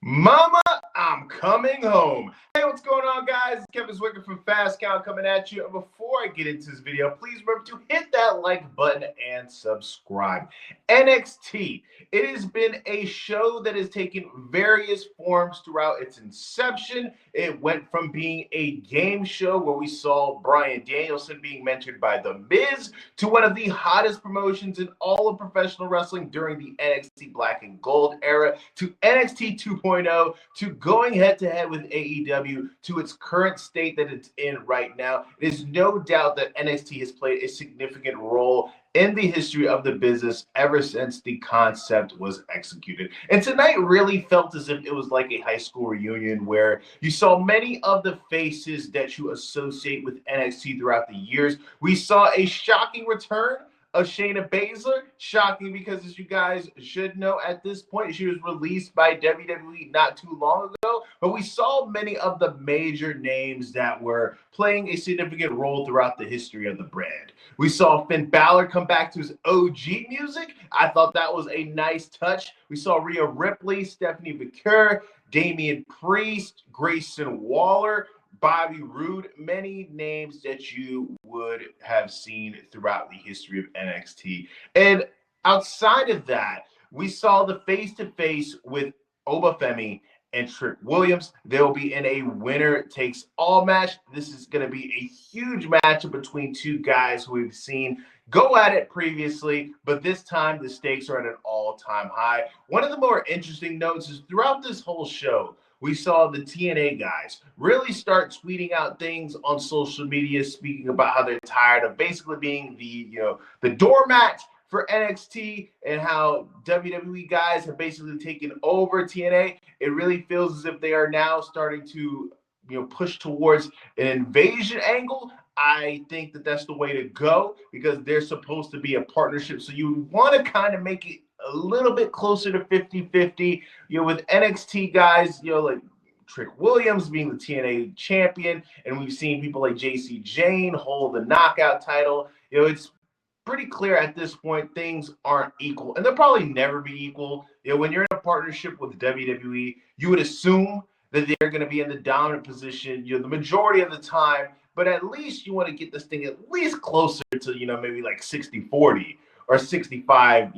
Mama, I'm coming home. Hey, what's going on, guys? It's Kevin Zwicker from Fast Count coming at you. And before I get into this video, please remember to hit that like button and subscribe. NXT. It has been a show that has taken various forms throughout its inception. It went from being a game show where we saw Bryan Danielson being mentored by The Miz to one of the hottest promotions in all of professional wrestling during the NXT Black and Gold era, to NXT 2.0, to going head-to-head with AEW, to its current state that it's in right now. It is no doubt that NXT has played a significant role in the history of the business ever since the concept was executed. And tonight really felt as if it was like a high school reunion where you saw many of the faces that you associate with NXT throughout the years. We saw a shocking return of Shayna Baszler. Shocking because, as you guys should know, at this point, she was released by WWE not too long ago. But we saw many of the major names that were playing a significant role throughout the history of the brand. We saw Finn Balor come back to his OG music. I thought that was a nice touch. We saw Rhea Ripley, Stephanie McCure, Damian Priest, Grayson Waller, Bobby Roode, many names that you would have seen throughout the history of NXT. And outside of that, we saw the face-to-face with Obafemi and Trick Williams. They'll be in a winner-takes-all match. This is going to be a huge matchup between two guys who we've seen go at it previously, but this time the stakes are at an all-time high. One of the more interesting notes is throughout this whole show, we saw the TNA guys really start tweeting out things on social media, speaking about how they're tired of basically being the doormat for NXT and how WWE guys have basically taken over TNA. It really feels as if they are now starting to push towards an invasion angle. I think that that's the way to go because they're supposed to be a partnership. So you want to kind of make it a little bit closer to 50-50, with NXT guys, like Trick Williams being the TNA champion, and we've seen people like JC Jane hold the knockout title. It's pretty clear at this point things aren't equal, and they'll probably never be equal. When you're in a partnership with WWE, you would assume that they're going to be in the dominant position, the majority of the time, but at least you want to get this thing at least closer to, maybe like 60-40 or 65,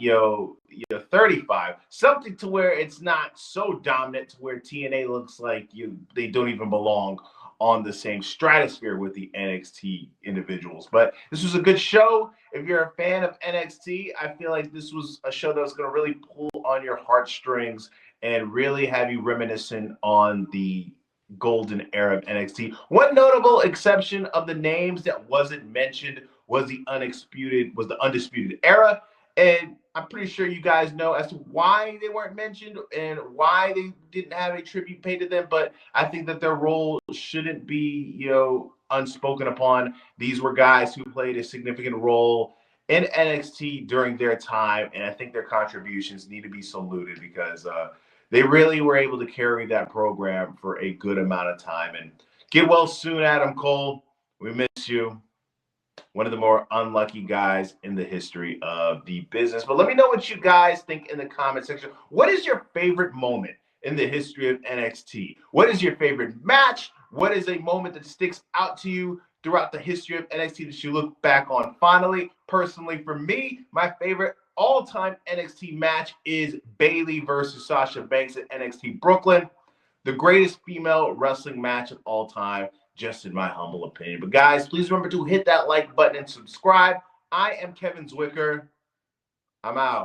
35, something to where it's not so dominant to where TNA looks like they don't even belong on the same stratosphere with the NXT individuals. But this was a good show. If you're a fan of NXT, I feel like this was a show that was going to really pull on your heartstrings and really have you reminiscent on the golden era of NXT. One notable exception of the names that wasn't mentioned was the Undisputed Era. And I'm pretty sure you guys know as to why they weren't mentioned and why they didn't have a tribute paid to them. But I think that their role shouldn't be, unspoken upon. These were guys who played a significant role in NXT during their time. And I think their contributions need to be saluted because they really were able to carry that program for a good amount of time. And get well soon, Adam Cole. We miss you. One of the more unlucky guys in the history of the business. But let me know what you guys think in the comment section. What is your favorite moment in the history of NXT? What is your favorite match? What is a moment that sticks out to you throughout the history of NXT that you look back on fondly? Personally, for me, my favorite all-time NXT match is Bayley versus Sasha Banks at NXT Brooklyn. The greatest female wrestling match of all time, just in my humble opinion. But guys, please remember to hit that like button and subscribe. I am Kevin Zwicker. I'm out.